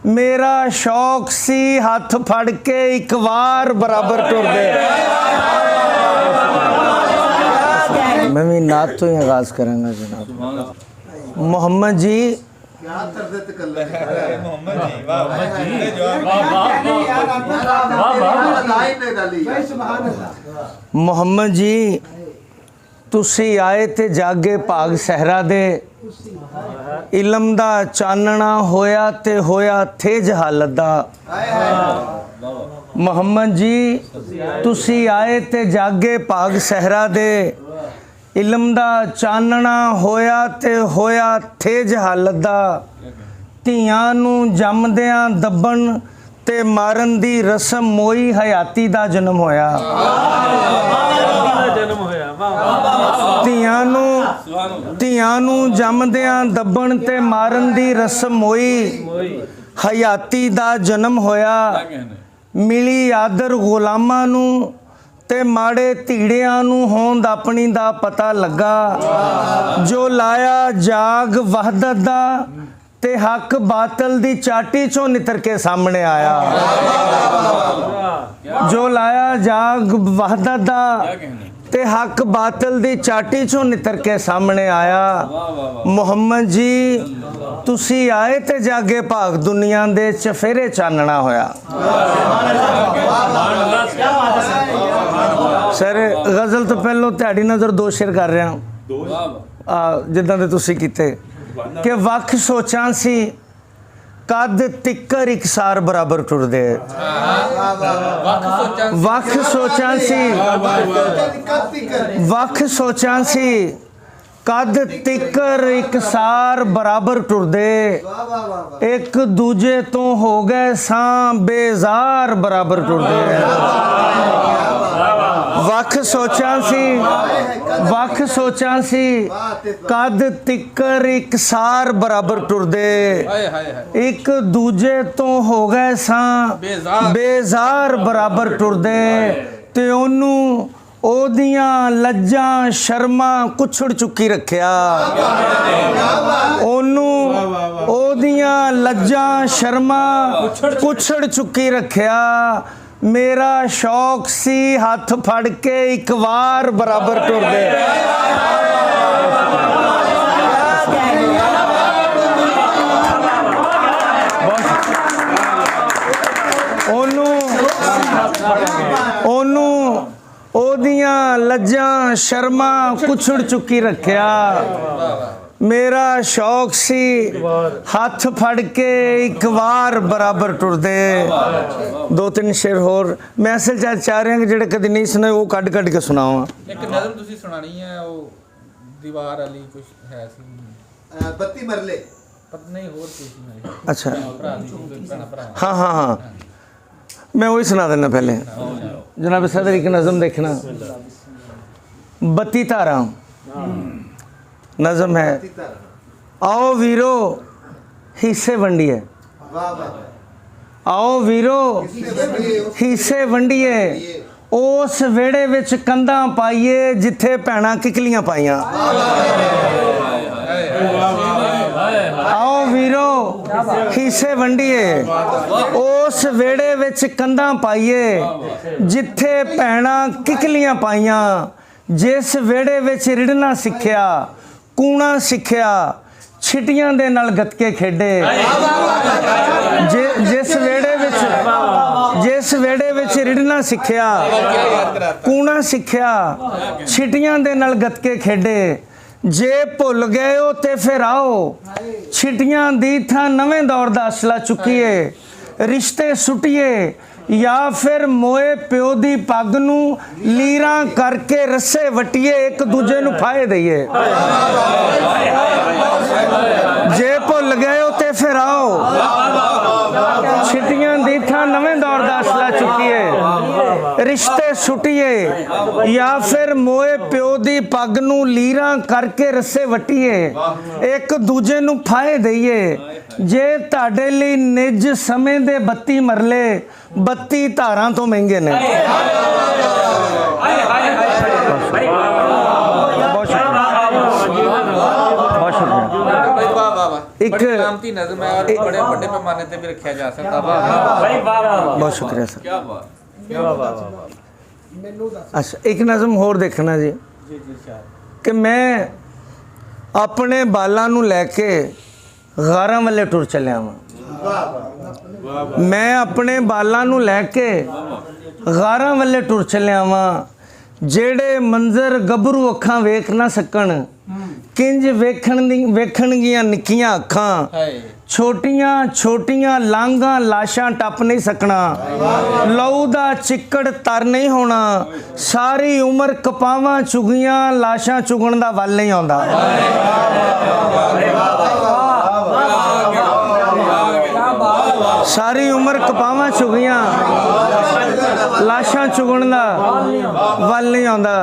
मेरा शौक सी हथ फड़ के एक बार बराबर टुरदे। मैं भी नात तो ही आगाज करूँगा जनाब। मोहम्मद जी मोहम्मद जी तुसी आए ते जागे भाग सहरा दे, इलम दा चानना होया ते होया थे जहालत दा। मोहम्मद जी तुसी आए ते जागे भाग सहरा दे, इलम दा चानना होया ते होया थे जहालत दा। ਧੀਆਂ ਨੂੰ ਜੰਮਦਿਆਂ ਦੱਬਣ ਤੇ ਮਾਰਨ ਦੀ ਰਸਮ ਮੋਈ ਹਯਾਤੀ ਦਾ ਜਨਮ ਹੋਇਆ। ਧੀਆਂ ਨੂੰ ਜੰਮਦਿਆਂ ਦੱਬਣ ਤੇ ਮਾਰਨ ਦੀ ਰਸਮ ਮੋਈ ਹਯਾਤੀ ਦਾ ਜਨਮ ਹੋਇਆ। ਮਿਲੀ ਆਦਰ ਗੁਲਾਮਾਂ ਨੂੰ ਤੇ ਮਾੜੇ ਧੀੜਿਆਂ ਨੂੰ ਹੋਂਦ ਆਪਣੀ ਦਾ ਪਤਾ ਲੱਗਾ। ਜੋ ਲਾਇਆ ਜਾਗ ਵਹਦਤ ਦਾ ਤੇ ਹੱਕ ਬਾਤਲ ਦੀ ਚਾਟੀ ਚੋਂ ਨਿਤਰ ਕੇ ਸਾਹਮਣੇ ਆਇਆ। ਜੋ ਲਾਇਆ ਜਾਗ ਵਹਦਤ ਦਾ ਤੇ ਹੱਕ ਬਾਤਲ ਦੀ ਚਾਟੀ ਚੋਂ ਨਿਤਰ ਕੇ ਸਾਹਮਣੇ ਆਇਆ। ਮੁਹੰਮਦ ਜੀ ਤੁਸੀਂ ਆਏ ਤੇ ਜਾਗੇ ਭਾਗ ਦੁਨੀਆ ਦੇ ਚਫੇਰੇ ਚਾਨਣਾ ਹੋਇਆ। ਸਰ ਗਜ਼ਲ ਤੋਂ ਪਹਿਲਾਂ ਤੁਹਾਡੀ ਨਜ਼ਰ ਦੋ ਸ਼ੇਰ ਕਰ ਰਿਹਾ ਜਿੱਦਾਂ ਦੇ ਤੁਸੀਂ ਕੀਤੇ ਕਿ ਵੱਖ ਸੋਚਾਂ ਸੀ ਕਦ ਤਿੱਕਰ ਇਕਸਾਰ ਬਰਾਬਰ ਟੁਰਦੇ। ਵੱਖ ਸੋਚਾਂ ਸੀ ਵੱਖ ਸੋਚਾਂ ਸੀ ਕਦ ਤਿੱਕਰ ਇਕਸਾਰ ਬਰਾਬਰ ਟੁਰਦੇ। ਇੱਕ ਦੂਜੇ ਤੋਂ ਹੋ ਗਏ ਸਾਂ ਬੇਜ਼ਾਰ ਬਰਾਬਰ ਟੁਰਦੇ। ਵੱਖ ਸੋਚਾਂ ਸੀ ਕਦ ਤਿੱਕਰ ਇਕਸਾਰ ਬਰਾਬਰ ਟੁਰਦੇ। ਇੱਕ ਦੂਜੇ ਤੋਂ ਹੋ ਗਏ ਸਾਂ ਬੇਜ਼ਾਰ ਬਰਾਬਰ ਟੁਰਦੇ। ਤੇ ਉਹਨੂੰ ਉਹਦੀਆਂ ਲੱਜਾਂ ਸ਼ਰਮਾਂ ਕੁਛੜ ਚੁੱਕੀ ਰੱਖਿਆ। ਉਹਨੂੰ ਉਹਦੀਆਂ ਲੱਜਾਂ ਸ਼ਰਮਾਂ ਕੁਛੜ ਚੁੱਕੀ ਰੱਖਿਆ। मेरा शौक सी हथ फड़ के एक बार बराबर टुरदे। ਉਹਨੂੰ ਉਹਦੀਆਂ ਲੱਜਾਂ ਸ਼ਰਮਾਂ ਕੁਛੜ ਚੁੱਕੀ ਰੱਖਿਆ। मेरा शौक सी हथ फड़ के एक बार बराबर टुरदे। दो तीन शेर होर मैं असल चाह रहा कि जेडे कदी नहीं सुने वो कट के सुनावा। एक नज़म तुसी सुनानी है वो दीवार वाली कुछ है सी 32 मरले पता नहीं और कुछ। अच्छा हाँ हाँ हाँ मैं वही सुना देना पहले। जनाब सदर एक नज़म देखना 32 तारा नज़म है। आओ वीरो हिस्से वंडिए। आओ वीरो हिस्से वंडिए। उस वेड़े विच कंधां पाइए जिथे भैणां किकलियां पाइयां। आओ वीरो हिस्से वंडिए। उस वेड़े विच कंधां पाइए जिथे भैणां किकलियां पाइयां। जिस वेड़े विच रिड़ना सिक्ख्या कूणा सिक्ख्या छिटियां दे नाल गतके खेडे। जिस वेड़े विच रिड़ना सिक्ख्या कूणा सिक्ख्या छिटियां दे नाल गतके खेडे। जे भुल गए हो ते फिर आओ छिटियां दी थां नवें दौर दा असला चुकीए। रिश्ते सुटिए या फिर मोए प्यो दी पग नू लीरां करके रस्से वटिए एक दूजे नू फाए दईए। जे भुल गए हो ते फिर आओ छिटियां दी थां नवें दौर दा असला चुकीए। रिश्ते सुटिए या फिर मोए प्यो दी पग नू लीरां करके रस्से वटिए एक दूजे नू फाए दईए। जे तुहाडे लई निज समय दे 32 मरले 32 धारां तो महंगे ने। बहुत शुक्रिया। ਇੱਕ बड़ी लामती नज़म है और बड़े बड़े पैमाने पे भी रखा जा सकता है। बहुत शुक्रिया सर। क्या बात। अच्छा एक नज़म होर देखना जी कि मैं अपने बालों नूं लैके गारां वाले टुर चलिया वां। मैं अपने बालों नूं लैके गारां वाले टुर चलिया वां। जेड़े मंजर गभरू अखां वेख ना सकण, किंज वेखणगियां निक्कियां अखां। छोटियां छोटियां लांघां लाशां टप नहीं सकना। लहू दा चिक्कड़ तर नहीं होना। सारी उम्र कपावां चुगियां लाशां चुगण दा वल नहीं आउंदा। सारी उम्र कपावां चुगियां लाशां चुगण दा वल नहीं आउंदा।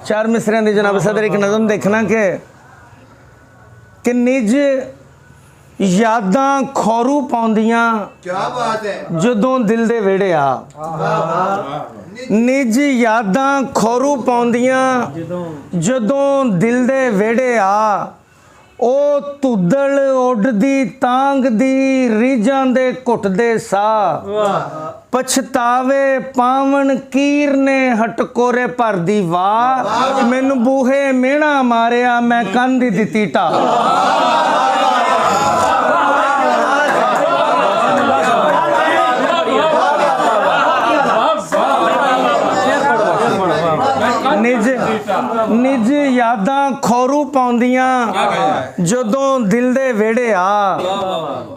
चार मिसरियां दी जनाब सदर एक नज़म देखना कि निज यादां खौरू पाउंदियां जदों दिल दे वेड़े आ। निज यादां खौरू पाउंदियां जदों दिल दे वेड़े आ। ओ तुदल उडदी तांग दी रीजां दे घुटदे साह। पछतावे पावन कीर ने हटकोरे भरदी वाह। मैनू बूहे मेहणा मारिया मैं कंध दी दित्ती ढाह। निज यादां खौरू पाउंदियां जदों दिल दे वेड़े आ।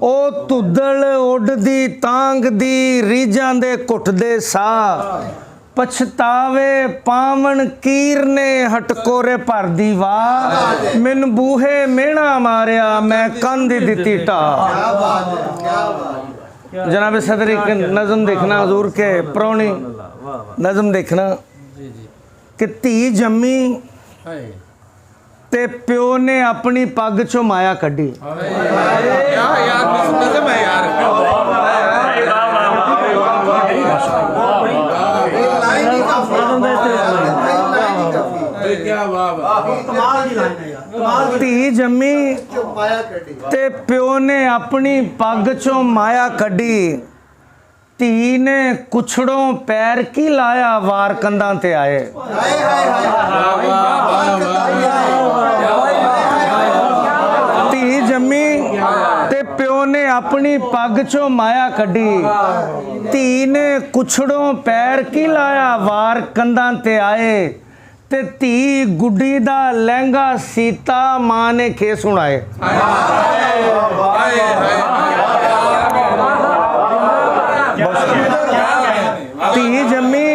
ओ तुदल उडदी तांग दी रीजां दे घुटदे साह। पछतावे पावन कीर ने हटकोरे भरदी वाह। मैनू बूहे मेहणा मारिया मैं कंध दित्ती ढाह। जनाब सदर एक नज़म देखना हजूर के परौनी नज़म देखना कि धी जम्मी ते प्यो ने अपनी पग चो माया कड्डी। धी जम्मी ते प्यो ने अपनी पग चो माया कड्डी। धी ने कुछड़ों पैर की लाया वार कंधां ते आए। धी जम्मी ते प्यो ने अपनी पग चो माया कड्डी। धी ने कुछड़ों पैर की लाया वार कंधां ते आए। ते धी गुड्डी दा लहंगा सीता मां ने खे सुनाए। धी जम्मी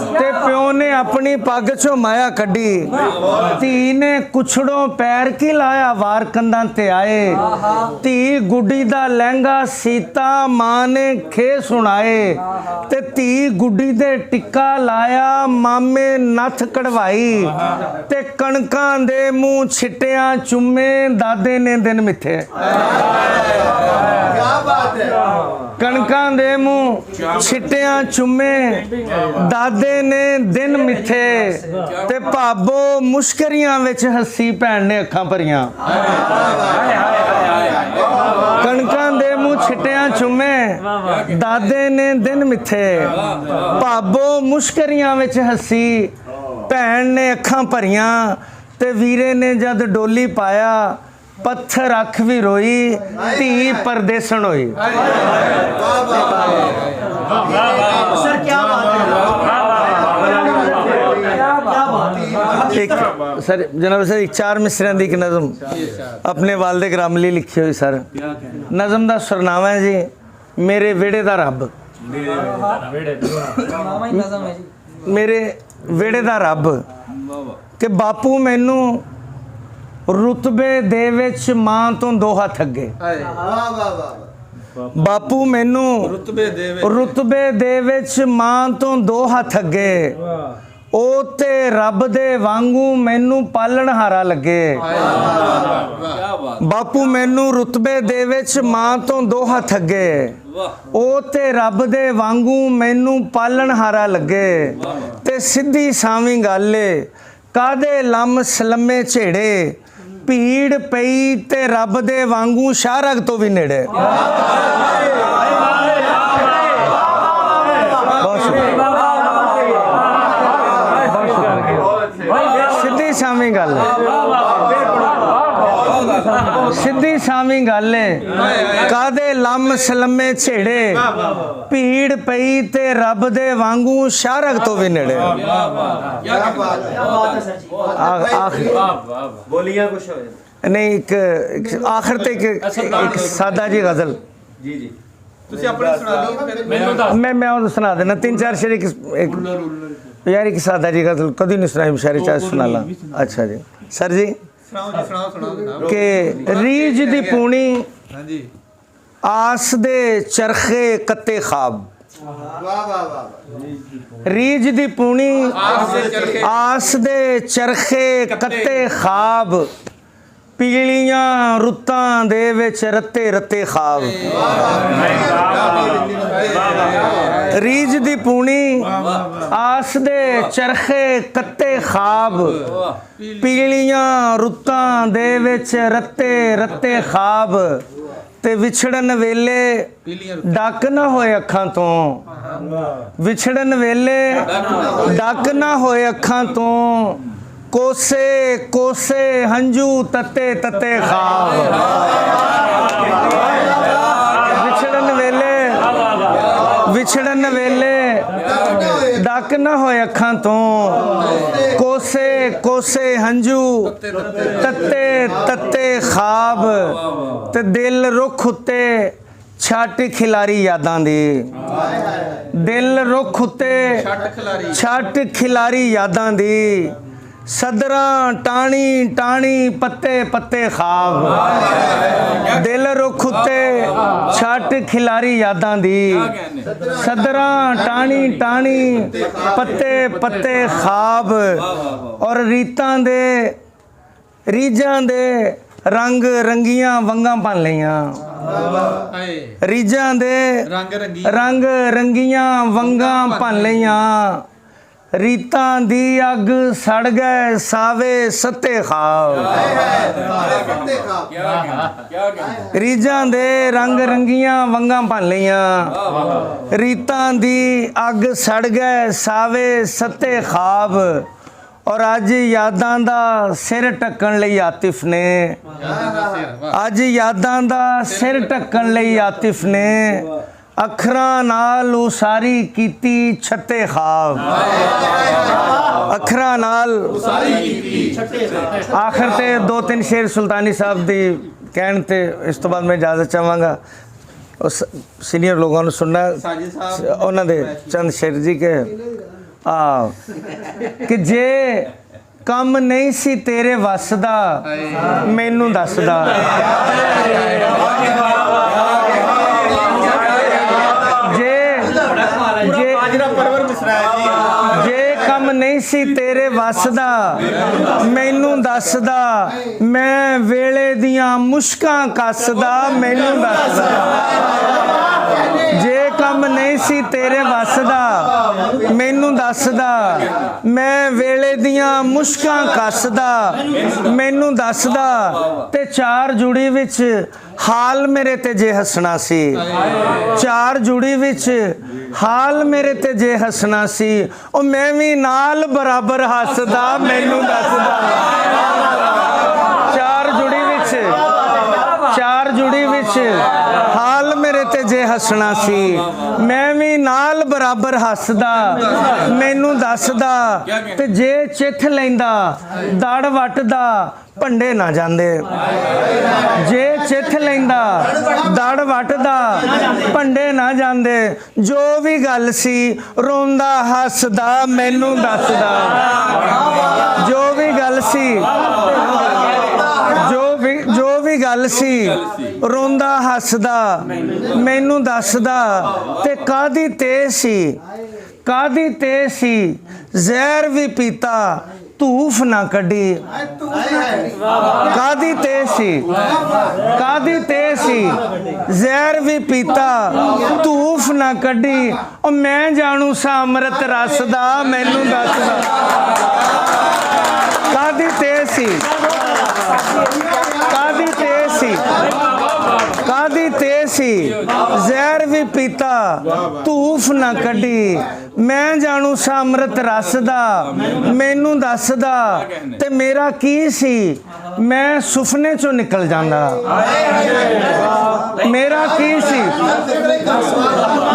ते प्यो ने अपनी पग चो माया कड्डी। धी ने कुछड़ों पैर की लाया वार कंधां ते आए। धी गुड्डी दा लहंगा सीता मां ने खे सुनाए। ते धी गुड्डी दे टिक्का लाया मामे नथ कढ़वाई। ते कणकां दे मूंह छिट्टियां चुम्मे दादे ने दिन मिथे। कणकां दे मूंह छिट्टियां चुम्मे दादे ने दिन मिथे। ते भाबो मुश्करियां विच हसी भैन ने अखां भरियां। कणकां दे मूंह छिट्टियां चुम्मे दादे ने दिन मिथे। भाबो मुश्करियां विच हसी भैन ने अखां भरियां। ते वीरे ने जद डोली पाया पत्थर अख भी रोई। धी परदेसण होई। सर क्या बात है। एक सर जनाब सर एक चार मिसरियां दी एक नज़म अपने वालदे ग्राम ਲਈ लिखी हुई सर। नज़म ਦਾ ਸਰਨਾਮਾ है जी मेरे वेड़े दा रब। मेरे वेड़े दा रब कि बापू मैनू रुतबे दे विच मां तो दो हथ अगे। बापू मैनू रुतबे दे विच मां तो दो हथ अगे। ओ ते रब दे वांगू मैनू पालन हारा लगे। बापू मैनू रुतबे दे विच मां तो दो हथ अगे। ओ ते रब दे वांगू मैनू पालन हारा लगे। ते सीधी सावी गल कादे लम सलमे झेड़े ਭੀੜ ਪਈ ਤੇ ਰੱਬ ਦੇ ਵਾਂਗੂ ਸ਼ਾਹਰਗ ਤੋਂ ਵੀ ਨੇੜੇ। ਸਿੱਧੀ ਸਾਵੀਂ ਗੱਲ ਹੈ, ਸਿੱਧੀ ਸਾਵੀਂ ਗੱਲ ਹੈ। ਕਾਦੇ ਲੰਮ ਸਲਮੇ ਛੇੜੇ, ਭੀੜ ਪਈ ਤੇ ਰੱਬ ਦੇ ਵਾਂਗੂ ਸ਼ਾਹਰਗ ਤੋਂ ਵੀ ਨੇੜੇ। बोलिए कुछ हो नहीं एक आखिर तक एक सादा जी गजल जी जी ਤੁਸੀਂ ਆਪਣੀ ਸੁਣਾ ਦਿਓ ਫਿਰ मैं और सुना देना 3-4 शेर एक यार एक सादा जी गजल कभी नहीं सुनाई शायरी चाहे सुना ला। अच्छा जी सर जी ਸੁਣਾਓ ਜੀ ਸੁਣਾਓ ਜਨਾਬ। कि रीज दी पूनी ਹਾਂਜੀ आस दे चरखे कत्ते ख्वाब। रीज दी पूनी आस दे चरखे कत्ते ख्वाब, पीलियां रुत्तां दे विच रत्ते रत्ते ख्वाब। रीज दी पूनी आस दे चरखे कत्ते ख्वाब, पीलियां रुत्तां दे विच रत्ते रत्ते ख्वाब। ते विछड़न वेले डक ना होए अखां तो, विछड़न वेले डक ना होए अखां तो, कोसे कोसे हंजू तत्ते तत्ते ख्वाब। विछड़न वेले विछड़न वेले डक ना होए अखां तो, कोसे कोसे हंजू तत्ते तत्ते ख्वाब। ते दिल रुख उत्ते छट खिलारी यादां दी, दिल रुख उत्ते छट खिलारी यादां दी, सदरां टाणी टाणी पत्ते पत्ते ख्वाब। दिल रुख उत्ते छट खिलारी यादां दी, सदरां टाणी टाणी पत्ते पत्ते ख्वाब। और रीतां दे रीजां दे रंग रंगियां वंगां भन लईयां, रीजां दे रंग रंगियां वंगां भन लईयां, रीतां दी अग सड़ गए सावे सत्ते ख्वाब। रीजां दे रंग रंगियां वंगां भन लईयां, रीतां दी अग सड़ गए सावे सत्ते ख्वाब। और अज यादां दा सिर ढक्कण लई आतिफ ने, अज यादां दा सिर ढक्कण लई आतिफ ने, अखरां नाल उसारी कीती छत्ते ख्वाब। अखरां नाल आखिर ते 2-3 शेर सुल्तानी साहब दी कहण ते इस तो बाद मैं इजाजत चाहांगा। उस सीनियर लोगों ने सुनना उन्हां दे चंद शेर जी के कि जे कम नहीं सी तेरे वस दा मैनू दसदा, जे कम नहीं सी तेरे वस दा मैनू दसदा, मैं वेले दियां मुश्कां कसदा मैनू दसदा। जे कम नहीं सी तेरे वस दा मैनू दसदा, मैं वेले दियां मुश्कां कसदा मैनू दसदा। ते चार जुड़ी विच हाल मेरे ते जे हसना सी, चार जुड़ी विच हाल मेरे ते जे हसना सी, ओ मैं भी नाल बराबर हसदा मैनू दसदा। चार जुड़ी विच हाल मेरे ते जे हसना सी, मैं भी नाल बराबर हसदा मैनू दसदा। ते जे चिठ लैंदा दड़ वटदा भंडे ना जांदे, जे चिठ लैंदा दड़ वटदा भंडे ना जांदे, जो भी गल सी रोंदा हसदा मैनू दसदा। जो भी गल सी जो भी गल सी रोंदा हसदा मैनू दसदा। ते कादी ते सी जहर भी पीता धूफ ना कड्डी, कादी ते सी जहर भी पीता धूफ ना कड्डी, ओ मैं जानू सा अमृत रस दा मैनू दसदा। कादी ते सी ਕਾਦੀ ਤੇਜ਼ ਸੀ, ਕਾਦੀ ਤੇਜ਼ ਸੀ, ਜ਼ਹਿਰ ਵੀ ਪੀਤਾ ਧੂਫ ਨਾ ਕੱਢੀ। ਮੈਂ ਜਾਣੂ ਸਾ ਅੰਮ੍ਰਿਤ ਰਸ ਦਾ, ਮੈਨੂੰ ਦੱਸਦਾ ਤੇ ਮੇਰਾ ਕੀ ਸੀ, ਮੈਂ ਸੁਪਨੇ ਚੋਂ ਨਿਕਲ ਜਾਂਦਾ। ਮੇਰਾ ਕੀ ਸੀ,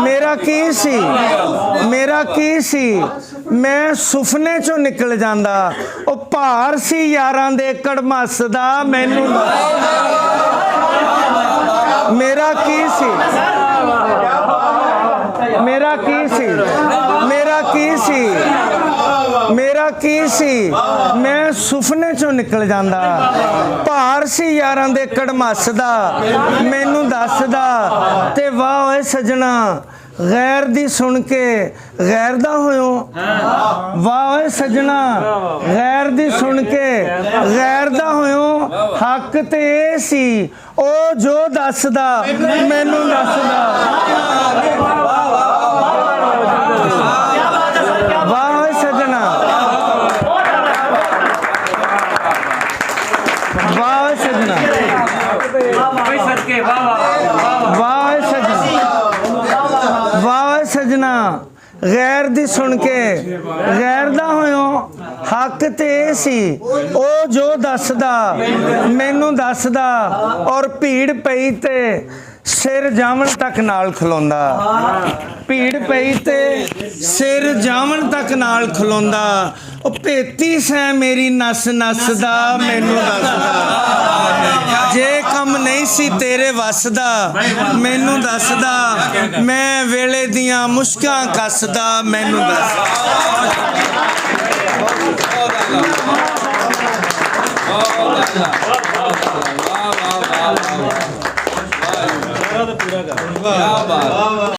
ਮੇਰਾ ਕੀ ਸੀ, ਮੇਰਾ ਕੀ ਸੀ, ਮੈਂ ਸੁਪਨੇ ਚੋਂ ਨਿਕਲ ਜਾਂਦਾ। ਉਹ ਭਾਰ ਸੀ ਯਾਰਾਂ ਦੇ ਕੜਮੱਸ ਦਾ, ਮੈਨੂੰ ਮੇਰਾ ਕੀ ਸੀ, ਮੇਰਾ ਕੀ ਸੀ, ਮੇਰਾ ਕੀ ਸੀ, ਮੇਰਾ ਕੀ ਸੀ, ਮੈਂ ਸੁਪਨੇ ਚੋਂ ਨਿਕਲ ਜਾਂਦਾ। ਭਾਰ ਸੀ ਯਾਰਾਂ ਦੇ ਕੜਮੱਸ ਦਾ, ਮੈਨੂੰ ਦੱਸਦਾ ਤੇ ਵਾਹ ਓਏ ਸਜਣਾ ਗੈਰ ਦੀ ਸੁਣ ਕੇ ਗੈਰ ਦਾ ਹੋਇਓ। ਵਾਹ ਓਏ ਸਜਣਾ ਗੈਰ ਦੀ ਸੁਣ ਕੇ ਗੈਰ ਦਾ ਹੋਇਓ। ਹੱਕ ਤੇ ਇਹ ਸੀ ਉਹ ਜੋ ਦੱਸਦਾ, ਮੈਨੂੰ ਦੱਸਦਾ। ਵਾਹ ਓਏ ਸਜਣਾ, ਵਾਹ ਓਏ ਸਜਣਾ, ਵਾਹ ਓਏ ਸਜਣਾ, ਵਾਹ ਓਏ ਸਜਣਾ ਗੈਰ ਦੀ ਸੁਣ ਕੇ ਗੈਰ ਦਾ ਹੋਇਓ। ਹੱਕ ਤੇ ਇਹ ਸੀ ਉਹ ਜੋ ਦੱਸਦਾ, ਮੈਨੂੰ ਦੱਸਦਾ। ਔਰ ਭੀੜ ਪਈ ਤੇ ਸਿਰ ਜਾਵਣ ਤੱਕ ਨਾਲ ਖਲੋਂਦਾ। ਭੀੜ ਪਈ ਤੇ ਸਿਰ ਜਾਵਣ ਤੱਕ ਨਾਲ ਖਲੋਂਦਾ। ਉਹ ਭੇਤੀ ਸੈ ਮੇਰੀ ਨਸ ਨਸ ਦਾ, ਮੈਨੂੰ ਦੱਸਦਾ। ਜੇ ਕੰਮ ਨਹੀਂ ਸੀ ਤੇਰੇ ਵੱਸ ਦਾ, ਮੈਨੂੰ ਦੱਸਦਾ। ਮੈਂ ਵੇਲੇ ਦੀਆਂ ਮੁਸ਼ਕਾਂ ਕੱਸਦਾ, ਮੈਨੂੰ ਦੱਸਦਾ।